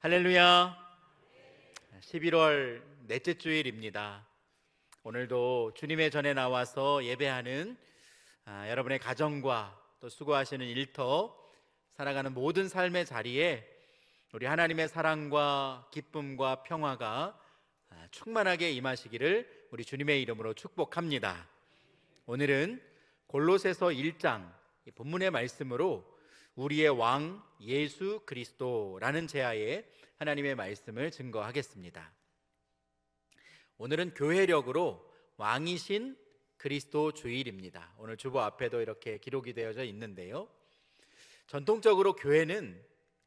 할렐루야. 11월 넷째 주일입니다. 오늘도 주님의 전에 나와서 예배하는 여러분의 가정과 또 수고하시는 일터 살아가는 모든 삶의 자리에 우리 하나님의 사랑과 기쁨과 평화가 충만하게 임하시기를 우리 주님의 이름으로 축복합니다. 오늘은 골로새서 1장 본문의 말씀으로 우리의 왕 예수 그리스도라는 제하에 하나님의 말씀을 증거하겠습니다. 오늘은 교회력으로 왕이신 그리스도 주일입니다. 오늘 주보 앞에도 이렇게 기록이 되어져 있는데요, 전통적으로 교회는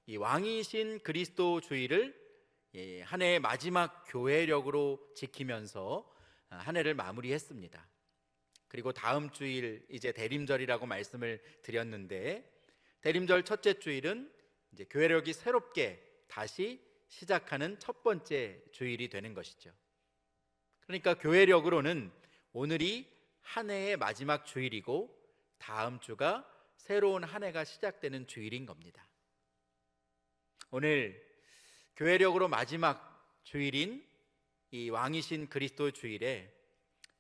이 왕이신 그리스도 주일을 한 해의 마지막 교회력으로 지키면서 한 해를 마무리했습니다. 그리고 다음 주일 이제 대림절이라고 말씀을 드렸는데, 대림절 첫째 주일은 이제 교회력이 새롭게 다시 시작하는 첫 번째 주일이 되는 것이죠. 그러니까 교회력으로는 오늘이 한 해의 마지막 주일이고 다음 주가 새로운 한 해가 시작되는 주일인 겁니다. 오늘 교회력으로 마지막 주일인 이 왕이신 그리스도 주일에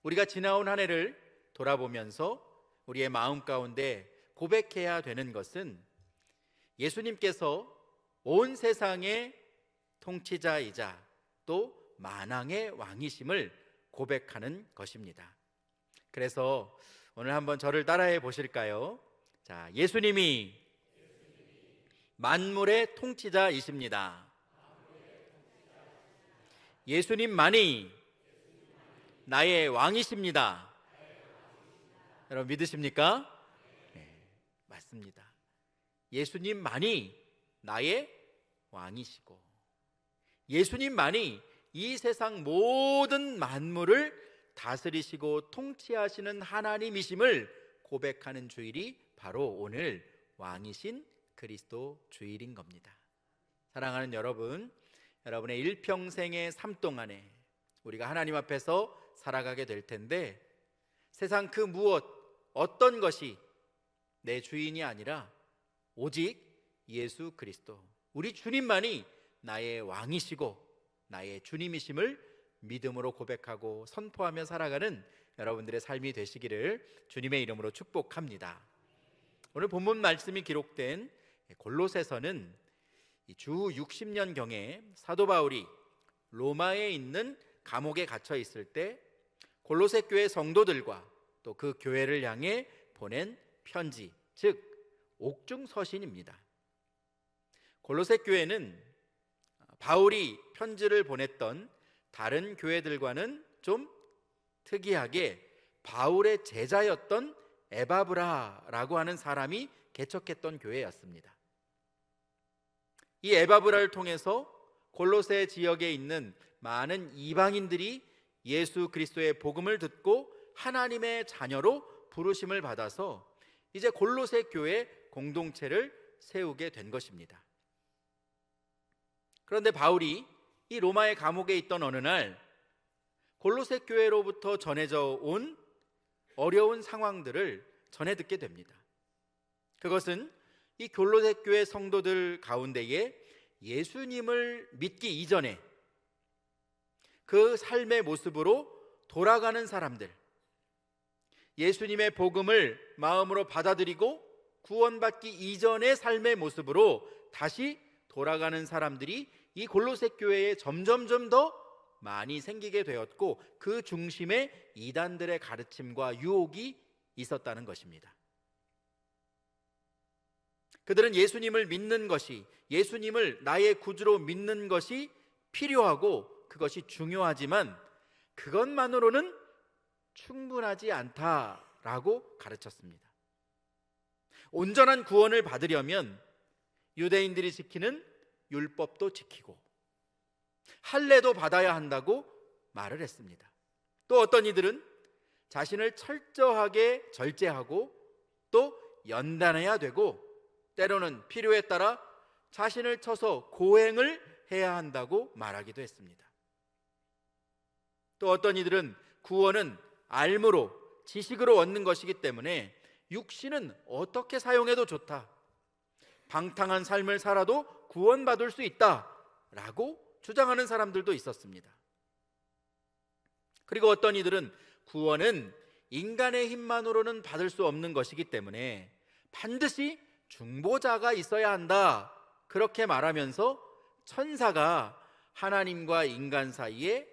우리가 지나온 한 해를 돌아보면서 우리의 마음 가운데 고백해야 되는 것은 예수님께서 온 세상의 통치자이자 또 만왕의 왕이심을 고백하는 것입니다. 그래서 오늘 한번 저를 따라해 보실까요? 자, 예수님이 만물의 통치자이십니다. 예수님만이 나의 왕이십니다. 여러분 믿으십니까? 맞습니다. 예수님만이 나의 왕이시고 예수님만이 이 세상 모든 만물을 다스리시고 통치하시는 하나님이심을 고백하는 주일이 바로 오늘 왕이신 그리스도 주일인 겁니다. 사랑하는 여러분, 여러분의 일평생의 삶 동안에 우리가 하나님 앞에서 살아가게 될 텐데, 세상 그 무엇 어떤 것이 내 주인이 아니라 오직 예수 그리스도, 우리 주님만이 나의 왕이시고 나의 주님이심을 믿음으로 고백하고 선포하며 살아가는 여러분들의 삶이 되시기를 주님의 이름으로 축복합니다. 오늘 본문 말씀이 기록된 골로새서는 주 60년경에 사도 바울이 로마에 있는 감옥에 갇혀 있을 때 골로새 교회 성도들과 또 그 교회를 향해 보낸 편지, 즉 옥중서신입니다. 골로새 교회는 바울이 편지를 보냈던 다른 교회들과는 좀 특이하게 바울의 제자였던 에바브라라고 하는 사람이 개척했던 교회였습니다. 이 에바브라를 통해서 골로새 지역에 있는 많은 이방인들이 예수 그리스도의 복음을 듣고 하나님의 자녀로 부르심을 받아서 이제 골로새 교회 공동체를 세우게 된 것입니다. 그런데 바울이 이 로마의 감옥에 있던 어느 날 골로새 교회로부터 전해져 온 어려운 상황들을 전해 듣게 됩니다. 그것은 이 골로새 교회 성도들 가운데에 예수님을 믿기 이전에 그 삶의 모습으로 돌아가는 사람들, 예수님의 복음을 마음으로 받아들이고 구원받기 이전의 삶의 모습으로 다시 돌아가는 사람들이 이 골로새 교회에 점점점 더 많이 생기게 되었고, 그 중심에 이단들의 가르침과 유혹이 있었다는 것입니다. 그들은 예수님을 믿는 것이, 예수님을 나의 구주로 믿는 것이 필요하고 그것이 중요하지만 그것만으로는 충분하지 않다라고 가르쳤습니다. 온전한 구원을 받으려면 유대인들이 지키는 율법도 지키고 할례도 받아야 한다고 말을 했습니다. 또 어떤 이들은 자신을 철저하게 절제하고 또 연단해야 되고 때로는 필요에 따라 자신을 쳐서 고행을 해야 한다고 말하기도 했습니다. 또 어떤 이들은 구원은 알므로 지식으로 얻는 것이기 때문에 육신은 어떻게 사용해도 좋다, 방탕한 삶을 살아도 구원받을 수 있다, 라고 주장하는 사람들도 있었습니다. 그리고 어떤 이들은 구원은 인간의 힘만으로는 받을 수 없는 것이기 때문에 반드시 중보자가 있어야 한다, 그렇게 말하면서 천사가 하나님과 인간 사이에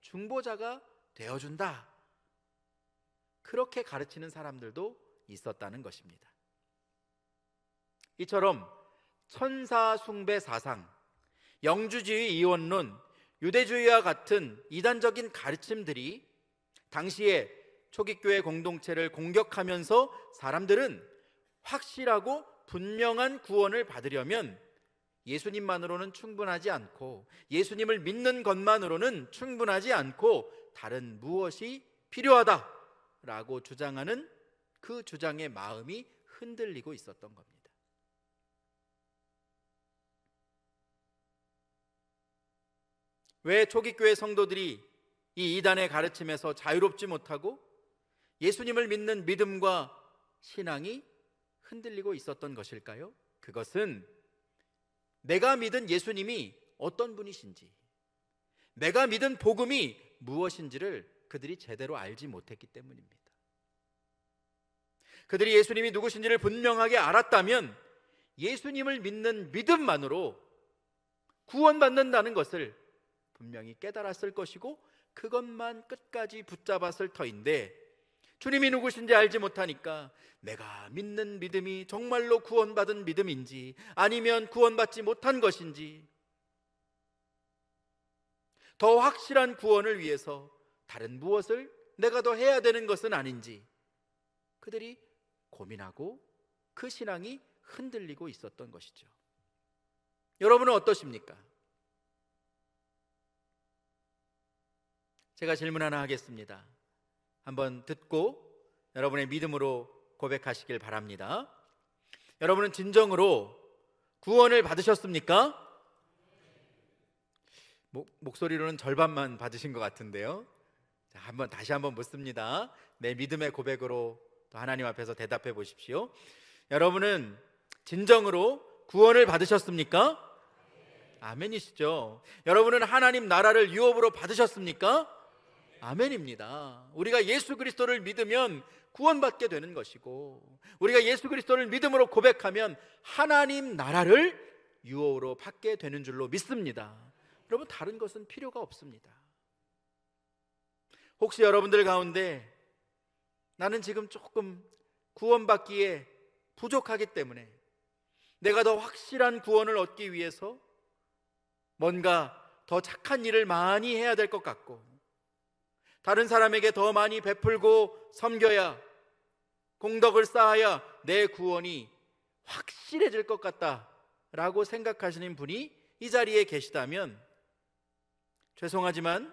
중보자가 되어준다, 그렇게 가르치는 사람들도 있었다는 것입니다. 이처럼 천사 숭배 사상, 영주주의 이원론, 유대주의와 같은 이단적인 가르침들이 당시에 초기교회 공동체를 공격하면서 사람들은 확실하고 분명한 구원을 받으려면 예수님만으로는 충분하지 않고, 예수님을 믿는 것만으로는 충분하지 않고 다른 무엇이 필요하다라고 주장하는 그 주장의 마음이 흔들리고 있었던 겁니다. 왜 초기교회 성도들이 이 이단의 가르침에서 자유롭지 못하고 예수님을 믿는 믿음과 신앙이 흔들리고 있었던 것일까요? 그것은 내가 믿은 예수님이 어떤 분이신지, 내가 믿은 복음이 무엇인지를 그들이 제대로 알지 못했기 때문입니다. 그들이 예수님이 누구신지를 분명하게 알았다면 예수님을 믿는 믿음만으로 구원받는다는 것을 분명히 깨달았을 것이고 그것만 끝까지 붙잡았을 터인데, 주님이 누구신지 알지 못하니까 내가 믿는 믿음이 정말로 구원받은 믿음인지 아니면 구원받지 못한 것인지, 더 확실한 구원을 위해서 다른 무엇을 내가 더 해야 되는 것은 아닌지 그들이 고민하고 그 신앙이 흔들리고 있었던 것이죠. 여러분은 어떠십니까? 제가 질문 하나 하겠습니다. 한번 듣고 여러분의 믿음으로 고백하시길 바랍니다. 여러분은 진정으로 구원을 받으셨습니까? 목소리로는 절반만 받으신 것 같은데요. 자, 다시 한번 묻습니다. 내 믿음의 고백으로 또 하나님 앞에서 대답해 보십시오. 여러분은 진정으로 구원을 받으셨습니까? 아멘이시죠. 여러분은 하나님 나라를 유업으로 받으셨습니까? 아멘입니다. 우리가 예수 그리스도를 믿으면 구원받게 되는 것이고, 우리가 예수 그리스도를 믿음으로 고백하면 하나님 나라를 유업으로 받게 되는 줄로 믿습니다. 여러분, 다른 것은 필요가 없습니다. 혹시 여러분들 가운데 나는 지금 조금 구원받기에 부족하기 때문에 내가 더 확실한 구원을 얻기 위해서 뭔가 더 착한 일을 많이 해야 될 것 같고, 다른 사람에게 더 많이 베풀고 섬겨야, 공덕을 쌓아야 내 구원이 확실해질 것 같다라고 생각하시는 분이 이 자리에 계시다면 죄송하지만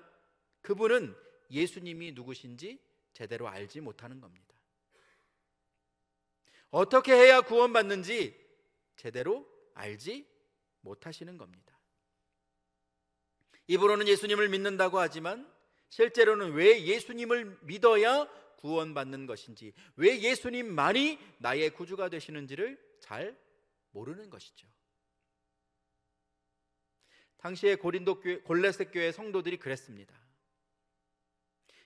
그분은 예수님이 누구신지 제대로 알지 못하는 겁니다. 어떻게 해야 구원받는지 제대로 알지 못하시는 겁니다. 입으로는 예수님을 믿는다고 하지만 실제로는 왜 예수님을 믿어야 구원받는 것인지, 왜 예수님만이 나의 구주가 되시는지를 잘 모르는 것이죠. 당시에 골레셋 교회 성도들이 그랬습니다.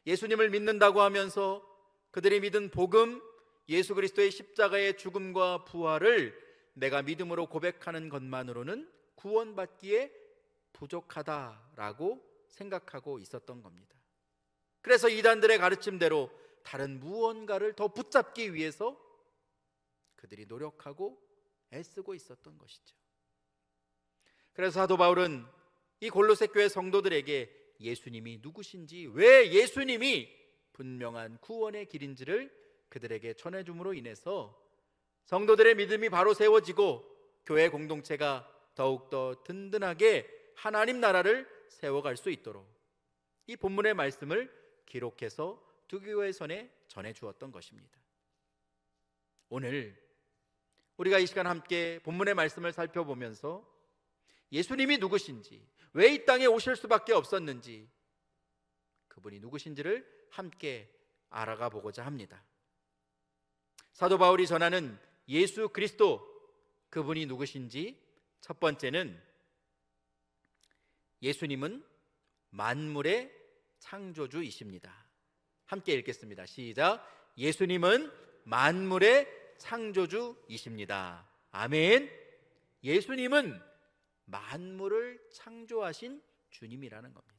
예수님을 믿는다고 하면서 그들이 믿은 복음, 예수 그리스도의 십자가의 죽음과 부활을 내가 믿음으로 고백하는 것만으로는 구원받기에 부족하다라고 생각하고 있었던 겁니다. 그래서 이단들의 가르침대로 다른 무언가를 더 붙잡기 위해서 그들이 노력하고 애쓰고 있었던 것이죠. 그래서 사도 바울은 이 골로새 교회 성도들에게 예수님이 누구신지, 왜 예수님이 분명한 구원의 길인지를 그들에게 전해줌으로 인해서 성도들의 믿음이 바로 세워지고 교회 공동체가 더욱더 든든하게 하나님 나라를 세워갈 수 있도록 이 본문의 말씀을 기록해서 두 교회의 손에 전해주었던 것입니다. 오늘 우리가 이 시간 함께 본문의 말씀을 살펴보면서 예수님이 누구신지, 왜 이 땅에 오실 수밖에 없었는지, 그분이 누구신지를 함께 알아가 보고자 합니다. 사도 바울이 전하는 예수 그리스도, 그분이 누구신지 첫 번째는 예수님은 만물의 창조주이십니다. 함께 읽겠습니다. 시작. 예수님은 만물의 창조주이십니다. 아멘. 예수님은 만물을 창조하신 주님이라는 겁니다.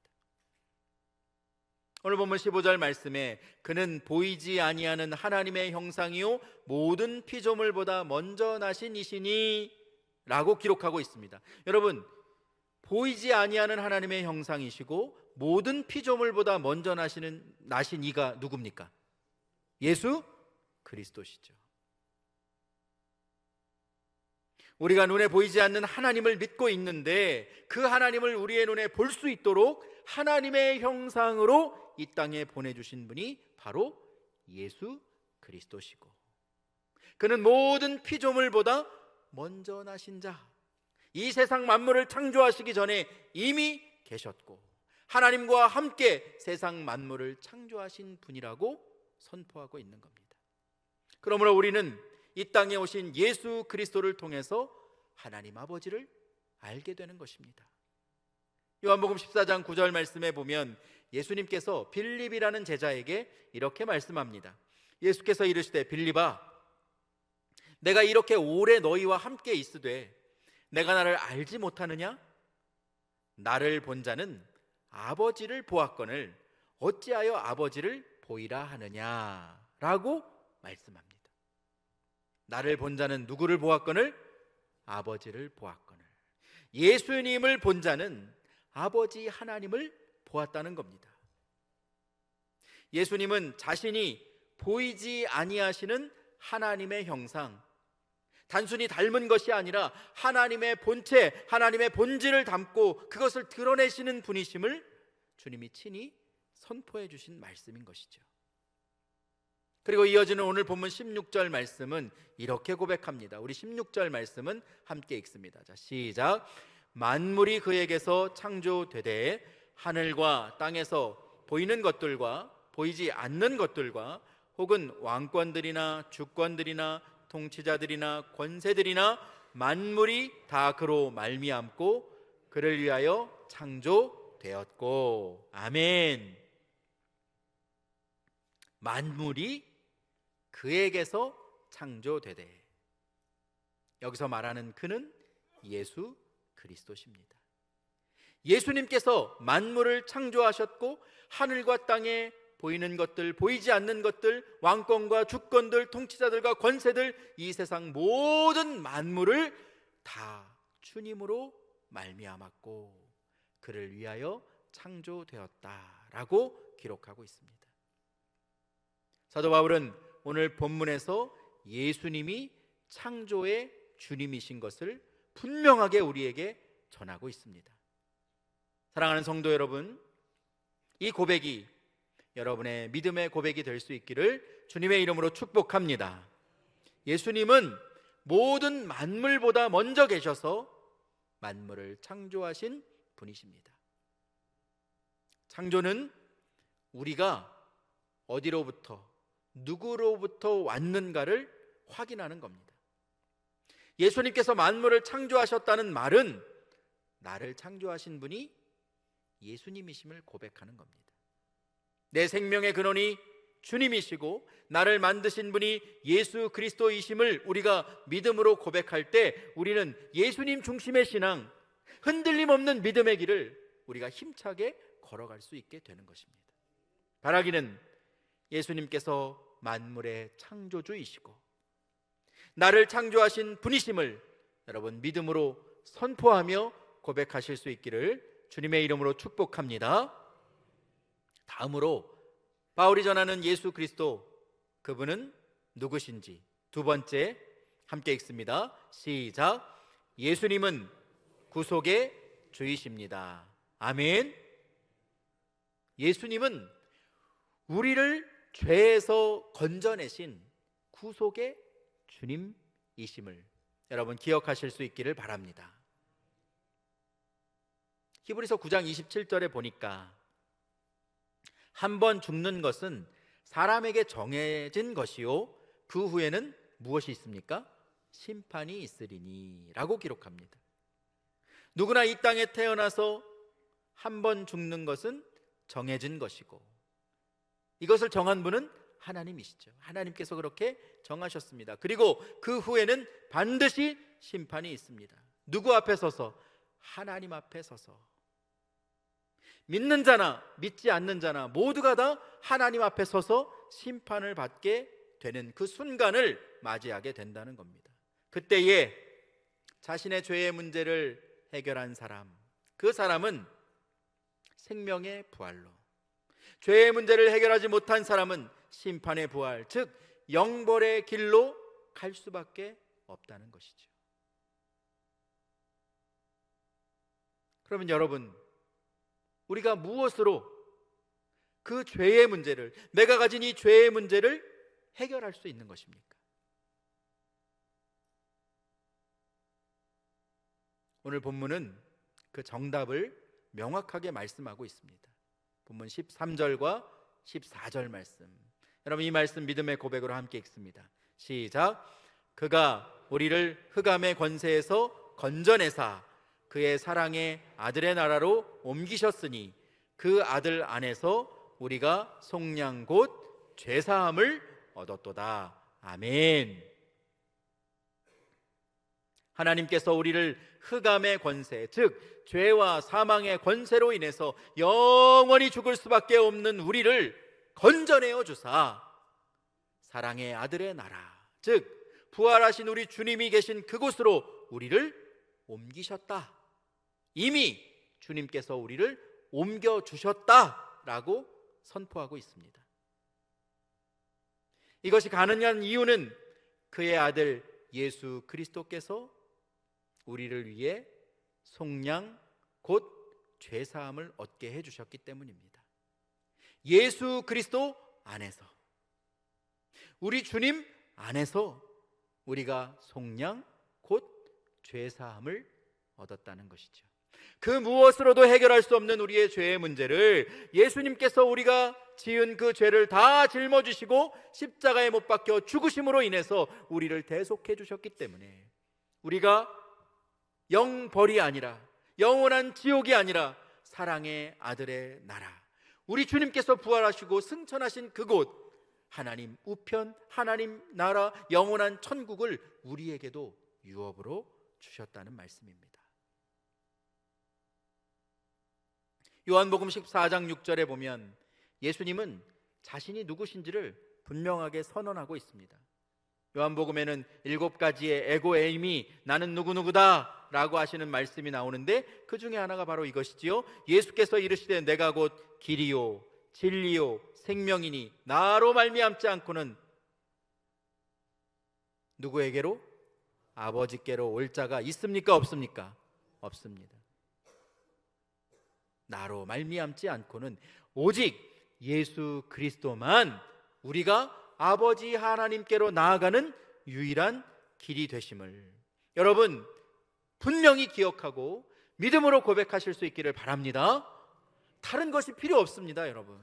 오늘 본문 15절 말씀에 그는 보이지 아니하는 하나님의 형상이요 모든 피조물보다 먼저 나신 이시니 라고 기록하고 있습니다. 여러분, 보이지 아니하는 하나님의 형상이시고 모든 피조물보다 먼저 나신 이가 누굽니까? 예수 그리스도시죠. 우리가 눈에 보이지 않는 하나님을 믿고 있는데 그 하나님을 우리의 눈에 볼 수 있도록 하나님의 형상으로 이 땅에 보내주신 분이 바로 예수 그리스도시고, 그는 모든 피조물보다 먼저 나신 자, 이 세상 만물을 창조하시기 전에 이미 계셨고 하나님과 함께 세상 만물을 창조하신 분이라고 선포하고 있는 겁니다. 그러므로 우리는 이 땅에 오신 예수 그리스도를 통해서 하나님 아버지를 알게 되는 것입니다. 요한복음 14장 9절 말씀에 보면 예수님께서 빌립이라는 제자에게 이렇게 말씀합니다. 예수께서 이르시되 빌립아, 내가 이렇게 오래 너희와 함께 있으되 내가 나를 알지 못하느냐? 나를 본 자는 아버지를 보았거늘 어찌하여 아버지를 보이라 하느냐? 라고 말씀합니다. 나를 본 자는 누구를 보았거늘? 아버지를 보았거늘. 예수님을 본 자는 아버지 하나님을 보았다는 겁니다. 예수님은 자신이 보이지 아니하시는 하나님의 형상, 단순히 닮은 것이 아니라 하나님의 본체, 하나님의 본질을 담고 그것을 드러내시는 분이심을 주님이 친히 선포해 주신 말씀인 것이죠. 그리고 이어지는 오늘 본문 16절 말씀은 이렇게 고백합니다. 우리 16절 말씀은 함께 읽습니다. 자, 시작. 만물이 그에게서 창조되되 하늘과 땅에서 보이는 것들과 보이지 않는 것들과 혹은 왕권들이나 주권들이나 통치자들이나 권세들이나 만물이 다 그로 말미암고 그를 위하여 창조되었고. 아멘. 만물이 그에게서 창조되되, 여기서 말하는 그는 예수 그리스도십니다. 예수님께서 만물을 창조하셨고 하늘과 땅에 보이는 것들, 보이지 않는 것들, 왕권과 주권들, 통치자들과 권세들, 이 세상 모든 만물을 다 주님으로 말미암았고 그를 위하여 창조되었다라고 기록하고 있습니다. 사도 바울은 오늘 본문에서 예수님이 창조의 주님이신 것을 분명하게 우리에게 전하고 있습니다. 사랑하는 성도 여러분, 이 고백이 여러분의 믿음의 고백이 될 수 있기를 주님의 이름으로 축복합니다. 예수님은 모든 만물보다 먼저 계셔서 만물을 창조하신 분이십니다. 창조는 우리가 어디로부터, 누구로부터 왔는가를 확인하는 겁니다. 예수님께서 만물을 창조하셨다는 말은 나를 창조하신 분이 예수님이심을 고백하는 겁니다. 내 생명의 근원이 주님이시고 나를 만드신 분이 예수 그리스도이심을 우리가 믿음으로 고백할 때 우리는 예수님 중심의 신앙, 흔들림 없는 믿음의 길을 우리가 힘차게 걸어갈 수 있게 되는 것입니다. 바라기는 예수님께서 만물의 창조주이시고 나를 창조하신 분이심을 여러분 믿음으로 선포하며 고백하실 수 있기를 주님의 이름으로 축복합니다. 다음으로 바울이 전하는 예수 그리스도, 그분은 누구신지 두 번째 함께 읽습니다. 시작. 예수님은 구속의 주이십니다. 아멘. 예수님은 우리를 죄에서 건져내신 구속의 주님이심을 여러분 기억하실 수 있기를 바랍니다. 히브리서 9장 27절에 보니까 한 번 죽는 것은 사람에게 정해진 것이요 그 후에는 무엇이 있습니까? 심판이 있으리니 라고 기록합니다. 누구나 이 땅에 태어나서 한 번 죽는 것은 정해진 것이고 이것을 정한 분은 하나님이시죠. 하나님께서 그렇게 정하셨습니다. 그리고 그 후에는 반드시 심판이 있습니다. 누구 앞에 서서? 하나님 앞에 서서. 믿는 자나 믿지 않는 자나 모두가 다 하나님 앞에 서서 심판을 받게 되는 그 순간을 맞이하게 된다는 겁니다. 그때에 자신의 죄의 문제를 해결한 사람, 그 사람은 생명의 부활로, 죄의 문제를 해결하지 못한 사람은 심판의 부활, 즉 영벌의 길로 갈 수밖에 없다는 것이죠. 그러면 여러분, 우리가 무엇으로 그 죄의 문제를, 내가 가진 이 죄의 문제를 해결할 수 있는 것입니까? 오늘 본문은 그 정답을 명확하게 말씀하고 있습니다. 본문 13절과 14절 말씀, 여러분 이 말씀 믿음의 고백으로 함께 읽습니다. 시작. 그가 우리를 흑암의 권세에서 건져내사 그의 사랑의 아들의 나라로 옮기셨으니 그 아들 안에서 우리가 속량 곧 죄사함을 얻었도다. 아멘. 하나님께서 우리를 흑암의 권세, 즉 죄와 사망의 권세로 인해서 영원히 죽을 수밖에 없는 우리를 건져내어 주사 사랑의 아들의 나라, 즉 부활하신 우리 주님이 계신 그곳으로 우리를 옮기셨다. 이미 주님께서 우리를 옮겨주셨다라고 선포하고 있습니다. 이것이 가능한 이유는 그의 아들 예수 그리스도께서 우리를 위해 속량 곧 죄사함을 얻게 해주셨기 때문입니다. 예수 그리스도 안에서, 우리 주님 안에서 우리가 속량 곧 죄사함을 얻었다는 것이죠. 그 무엇으로도 해결할 수 없는 우리의 죄의 문제를 예수님께서 우리가 지은 그 죄를 다 짊어지시고 십자가에 못 박혀 죽으심으로 인해서 우리를 대속해 주셨기 때문에 우리가 영벌이 아니라, 영원한 지옥이 아니라 사랑의 아들의 나라, 우리 주님께서 부활하시고 승천하신 그곳, 하나님 우편, 하나님 나라, 영원한 천국을 우리에게도 유업으로 주셨다는 말씀입니다. 요한복음 14장 6절에 보면 예수님은 자신이 누구신지를 분명하게 선언하고 있습니다. 요한복음에는 7가지의 에고에임이 나는 누구누구다 라고 하시는 말씀이 나오는데 그 중에 하나가 바로 이것이지요. 예수께서 이르시되 내가 곧 길이요 진리요 생명이니 나로 말미암지 않고는 누구에게로? 아버지께로 올 자가 있습니까 없습니까? 없습니다. 나로 말미암지 않고는 오직 예수 그리스도만 우리가 아버지 하나님께로 나아가는 유일한 길이 되심을 여러분 분명히 기억하고 믿음으로 고백하실 수 있기를 바랍니다. 다른 것이 필요 없습니다. 여러분,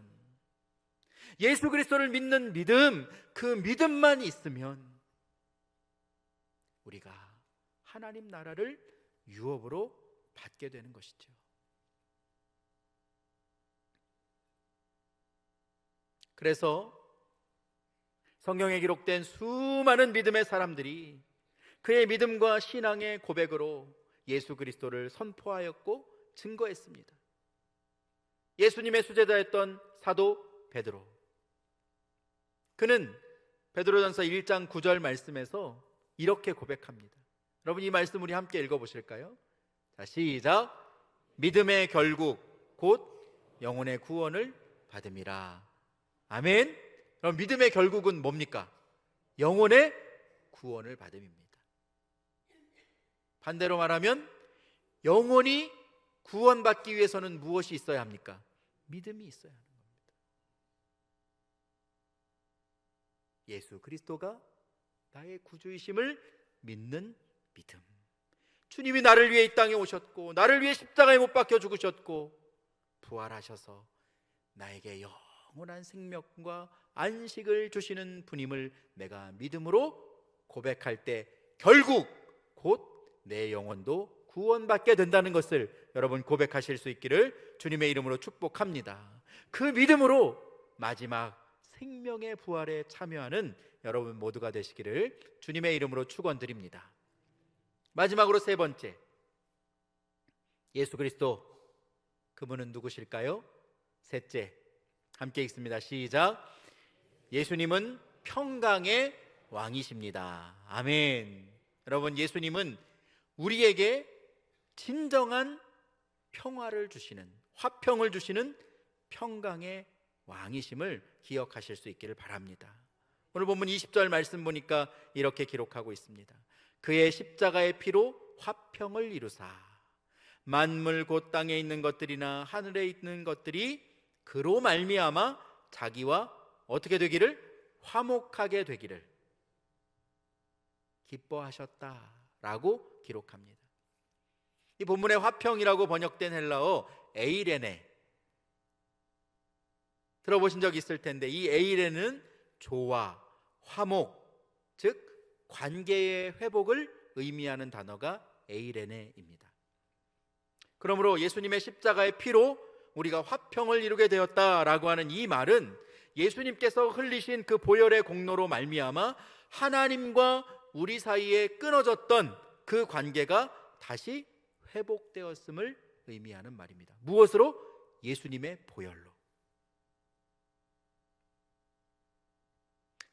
예수 그리스도를 믿는 믿음, 그 믿음만 있으면 우리가 하나님 나라를 유업으로 받게 되는 것이죠. 그래서 성경에 기록된 수많은 믿음의 사람들이 그의 믿음과 신앙의 고백으로 예수 그리스도를 선포하였고 증거했습니다. 예수님의 수제자였던 사도 베드로, 그는 베드로전서 1장 9절 말씀에서 이렇게 고백합니다. 여러분 이 말씀 우리 함께 읽어보실까요? 자, 시작. 믿음의 결국 곧 영혼의 구원을 받음이라. 아멘. 그럼 믿음의 결국은 뭡니까? 영혼의 구원을 받음입니다. 반대로 말하면 영혼이 구원받기 위해서는 무엇이 있어야 합니까? 믿음이 있어야 하는 겁니다. 예수 그리스도가 나의 구주이심을 믿는 믿음. 주님이 나를 위해 이 땅에 오셨고 나를 위해 십자가에 못 박혀 죽으셨고 부활하셔서 나에게 영원한 생명과 안식을 주시는 분임을 내가 믿음으로 고백할 때 결국 곧 내 영혼도 구원받게 된다는 것을 여러분 고백하실 수 있기를 주님의 이름으로 축복합니다. 그 믿음으로 마지막 생명의 부활에 참여하는 여러분 모두가 되시기를 주님의 이름으로 축원드립니다. 마지막으로 세 번째, 예수 그리스도, 그분은 누구실까요? 셋째, 함께 읽습니다. 시작. 예수님은 평강의 왕이십니다. 아멘. 여러분, 예수님은 우리에게 진정한 평화를 주시는, 화평을 주시는 평강의 왕이심을 기억하실 수 있기를 바랍니다. 오늘 본문 20절 말씀 보니까 이렇게 기록하고 있습니다. 그의 십자가의 피로 화평을 이루사 만물 곧 땅에 있는 것들이나 하늘에 있는 것들이 그로 말미암아 자기와 어떻게 되기를? 화목하게 되기를 기뻐하셨다라고 기록합니다. 이 본문의 화평이라고 번역된 헬라어 에이레네, 들어보신 적 있을 텐데, 이 에이레는 조화, 화목, 즉 관계의 회복을 의미하는 단어가 에이레네입니다. 그러므로 예수님의 십자가의 피로 우리가 화평을 이루게 되었다라고 하는 이 말은 예수님께서 흘리신 그 보혈의 공로로 말미암아 하나님과 우리 사이에 끊어졌던 그 관계가 다시 회복되었음을 의미하는 말입니다. 무엇으로? 예수님의 보혈로.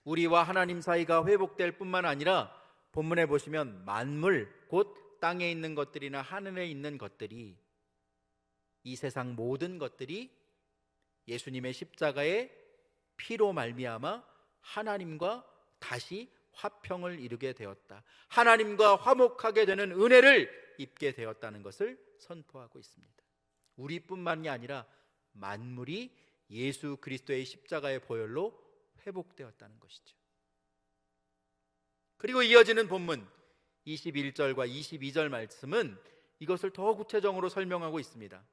우리와 하나님 사이가 회복될 뿐만 아니라 본문에 보시면 만물, 곧 땅에 있는 것들이나 하늘에 있는 것들이, 이 세상 모든 것들이 예수님의 십자가의 피로 말미암아 하나님과 다시 화평을 이루게 되었다, 하나님과 화목하게 되는 은혜를 입게 되었다는 것을 선포하고 있습니다. 우리뿐만이 아니라 만물이 예수 그리스도의 십자가의 보혈로 회복되었다는 것이죠. 그리고 이어지는 본문 21절과 22절 말씀은 이것을 더 구체적으로 설명하고 있습니다.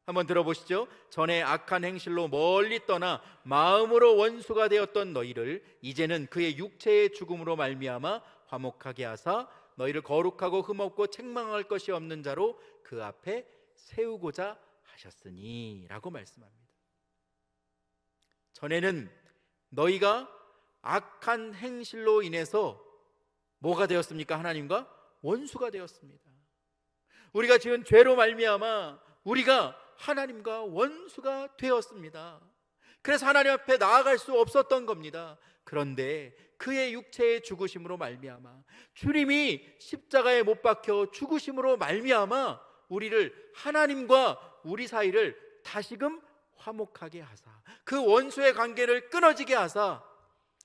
한번 들어보시죠. 전에 악한 행실로 멀리 떠나 마음으로 원수가 되었던 너희를 이제는 그의 육체의 죽음으로 말미암아 화목하게 하사 너희를 거룩하고 흠없고 책망할 것이 없는 자로 그 앞에 세우고자 하셨으니 라고 말씀합니다. 전에는 너희가 악한 행실로 인해서 뭐가 되었습니까? 하나님과 원수가 되었습니다. 우리가 지은 죄로 말미암아 우리가 하나님과 원수가 되었습니다. 그래서 하나님 앞에 나아갈 수 없었던 겁니다. 그런데 그의 육체의 죽으심으로 말미암아, 주님이 십자가에 못 박혀 죽으심으로 말미암아 우리를, 하나님과 우리 사이를 다시금 화목하게 하사, 그 원수의 관계를 끊어지게 하사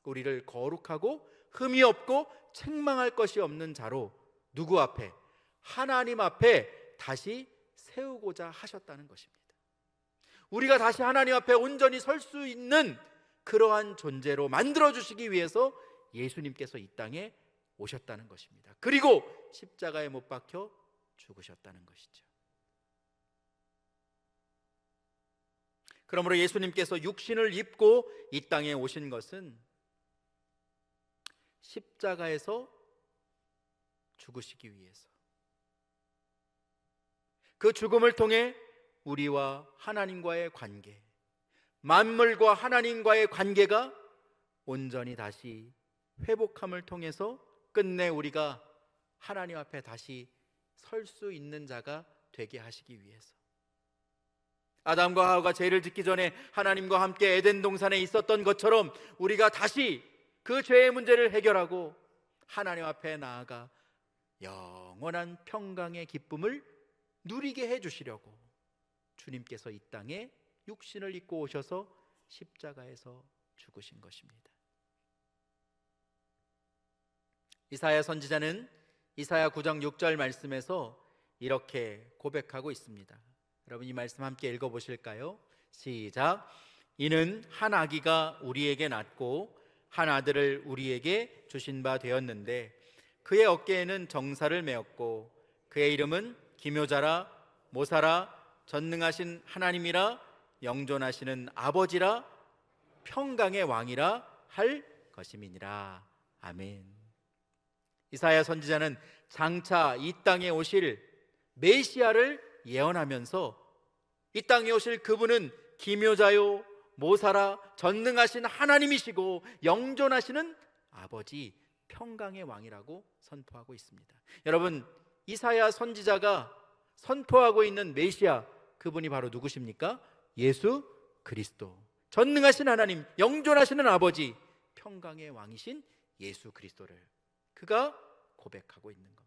우리를 거룩하고 흠이 없고 책망할 것이 없는 자로 누구 앞에? 하나님 앞에 다시 세우고자 하셨다는 것입니다. 우리가 다시 하나님 앞에 온전히 설 수 있는 그러한 존재로 만들어주시기 위해서 예수님께서 이 땅에 오셨다는 것입니다. 그리고 십자가에 못 박혀 죽으셨다는 것이죠. 그러므로 예수님께서 육신을 입고 이 땅에 오신 것은 십자가에서 죽으시기 위해서, 그 죽음을 통해 우리와 하나님과의 관계, 만물과 하나님과의 관계가 온전히 다시 회복함을 통해서 끝내 우리가 하나님 앞에 다시 설 수 있는 자가 되게 하시기 위해서, 아담과 하와가 죄를 짓기 전에 하나님과 함께 에덴 동산에 있었던 것처럼 우리가 다시 그 죄의 문제를 해결하고 하나님 앞에 나아가 영원한 평강의 기쁨을 누리게 해주시려고 주님께서 이 땅에 육신을 입고 오셔서 십자가에서 죽으신 것입니다. 이사야 선지자는 이사야 9장 6절 말씀에서 이렇게 고백하고 있습니다. 여러분, 이 말씀 함께 읽어보실까요? 시작. 이는 한 아기가 우리에게 낳고 한 아들을 우리에게 주신 바 되었는데 그의 어깨에는 정사를 메었고 그의 이름은 기묘자라, 모사라, 전능하신 하나님이라, 영존하시는 아버지라, 평강의 왕이라 할 것임이니라. 아멘. 이사야 선지자는 장차 이 땅에 오실 메시아를 예언하면서 이 땅에 오실 그분은 기묘자요 모사라 전능하신 하나님이시고 영존하시는 아버지 평강의 왕이라고 선포하고 있습니다. 여러분, 이사야 선지자가 선포하고 있는 메시아, 그분이 바로 누구십니까? 예수 그리스도, 전능하신 하나님, 영존하시는 아버지, 평강의 왕이신 예수 그리스도를 그가 고백하고 있는 겁니다.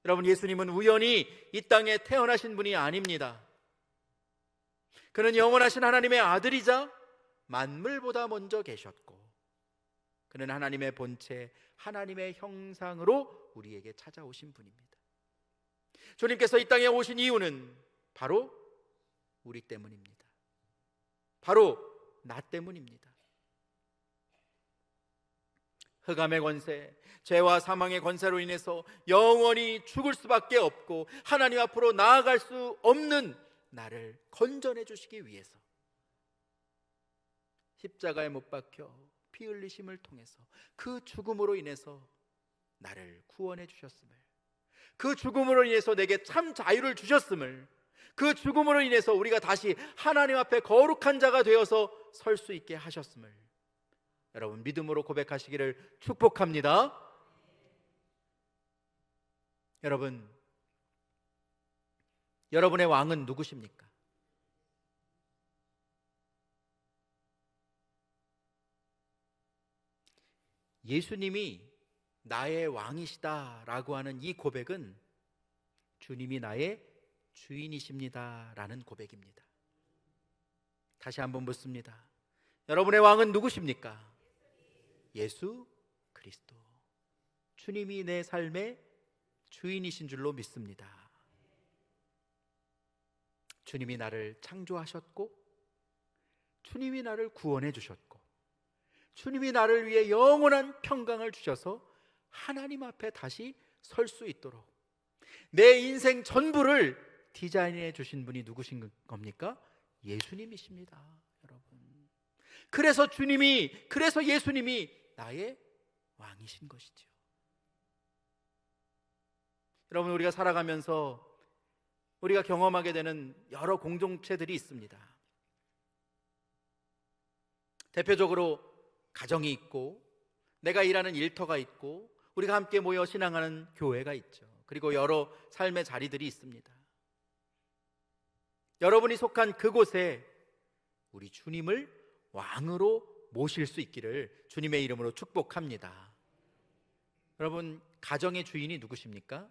여러분, 예수님은 우연히 이 땅에 태어나신 분이 아닙니다. 그는 영원하신 하나님의 아들이자 만물보다 먼저 계셨고, 그는 하나님의 본체, 하나님의 형상으로 우리에게 찾아오신 분입니다. 주님께서 이 땅에 오신 이유는 바로 우리 때문입니다. 바로 나 때문입니다. 흑암의 권세, 죄와 사망의 권세로 인해서 영원히 죽을 수밖에 없고 하나님 앞으로 나아갈 수 없는 나를 건져내 주시기 위해서 십자가에 못 박혀 피 흘리심을 통해서 그 죽음으로 인해서 나를 구원해 주셨음을, 그 죽음으로 인해서 내게 참 자유를 주셨음을, 그 죽음으로 인해서 우리가 다시 하나님 앞에 거룩한 자가 되어서 설 수 있게 하셨음을 여러분 믿음으로 고백하시기를 축복합니다. 여러분, 여러분의 왕은 누구십니까? 예수님이 나의 왕이시다라고 하는 이 고백은 주님이 나의 주인이십니다라는 고백입니다. 다시 한번 묻습니다. 여러분의 왕은 누구십니까? 예수 그리스도, 주님이 내 삶의 주인이신 줄로 믿습니다. 주님이 나를 창조하셨고, 주님이 나를 구원해 주셨고, 주님이 나를 위해 영원한 평강을 주셔서 하나님 앞에 다시 설 수 있도록 내 인생 전부를 디자인해 주신 분이 누구신 겁니까? 예수님이십니다, 여러분. 그래서 예수님이 나의 왕이신 것이죠. 여러분, 우리가 살아가면서 우리가 경험하게 되는 여러 공동체들이 있습니다. 대표적으로 가정이 있고, 내가 일하는 일터가 있고, 우리가 함께 모여 신앙하는 교회가 있죠. 그리고 여러 삶의 자리들이 있습니다. 여러분이 속한 그곳에 우리 주님을 왕으로 모실 수 있기를 주님의 이름으로 축복합니다. 여러분, 가정의 주인이 누구십니까?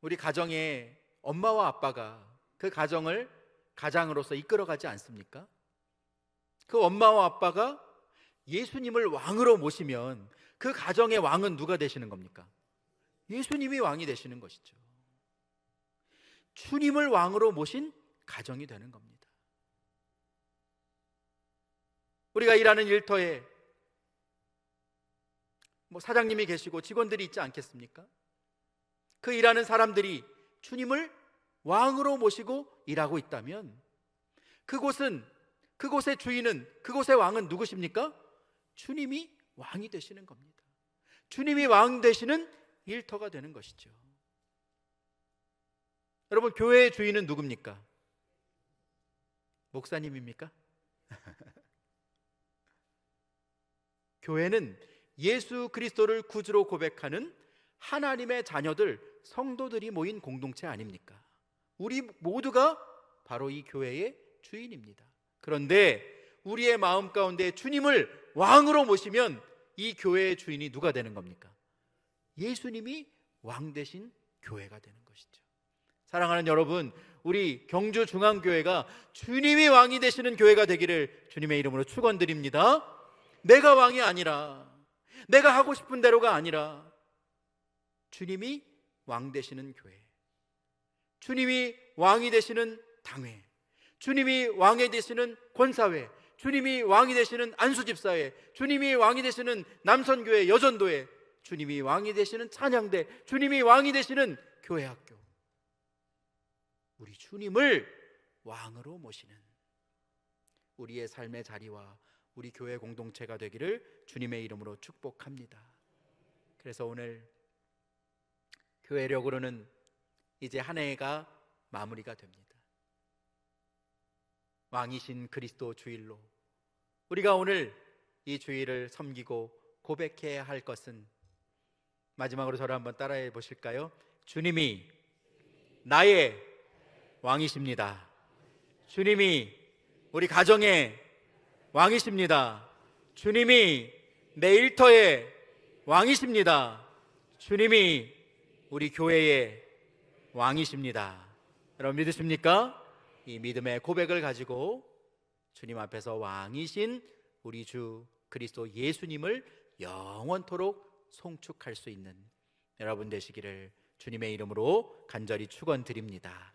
우리 가정에 엄마와 아빠가 그 가정을 가장으로서 이끌어가지 않습니까? 그 엄마와 아빠가 예수님을 왕으로 모시면 그 가정의 왕은 누가 되시는 겁니까? 예수님이 왕이 되시는 것이죠. 주님을 왕으로 모신 가정이 되는 겁니다. 우리가 일하는 일터에 사장님이 계시고 직원들이 있지 않겠습니까? 그 일하는 사람들이 주님을 왕으로 모시고 일하고 있다면 그곳의 주인은, 그곳의 왕은 누구십니까? 주님이 왕이 되시는 겁니다. 주님이 왕 되시는 일터가 되는 것이죠. 여러분, 교회의 주인은 누굽니까? 목사님입니까? 교회는 예수 그리스도를 구주로 고백하는 하나님의 자녀들, 성도들이 모인 공동체 아닙니까? 우리 모두가 바로 이 교회의 주인입니다. 그런데 우리의 마음 가운데 주님을 왕으로 모시면 이 교회의 주인이 누가 되는 겁니까? 예수님이 왕 되신 교회가 되는 것이죠. 사랑하는 여러분, 우리 경주중앙교회가 주님이 왕이 되시는 교회가 되기를 주님의 이름으로 축원드립니다. 내가 왕이 아니라, 내가 하고 싶은 대로가 아니라 주님이 왕 되시는 교회, 주님이 왕이 되시는 당회, 주님이 왕이 되시는 권사회, 주님이 왕이 되시는 안수집사회, 주님이 왕이 되시는 남선교회, 여전도회, 주님이 왕이 되시는 찬양대, 주님이 왕이 되시는 교회학교, 우리 주님을 왕으로 모시는 우리의 삶의 자리와 우리 교회 공동체가 되기를 주님의 이름으로 축복합니다. 그래서 오늘 교회력으로는 이제 한 해가 마무리가 됩니다. 왕이신 그리스도 주일로 우리가 오늘 이 주일을 섬기고 고백해야 할 것은, 마지막으로 저를 한번 따라해 보실까요? 주님이 나의 왕이십니다. 주님이 우리 가정의 왕이십니다. 주님이 내 일터의 왕이십니다. 주님이 우리 교회의 왕이십니다. 여러분 믿으십니까? 이 믿음의 고백을 가지고 주님 앞에서 왕이신 우리 주 그리스도 예수님을 영원토록 송축할 수 있는 여러분 되시기를 주님의 이름으로 간절히 축원드립니다.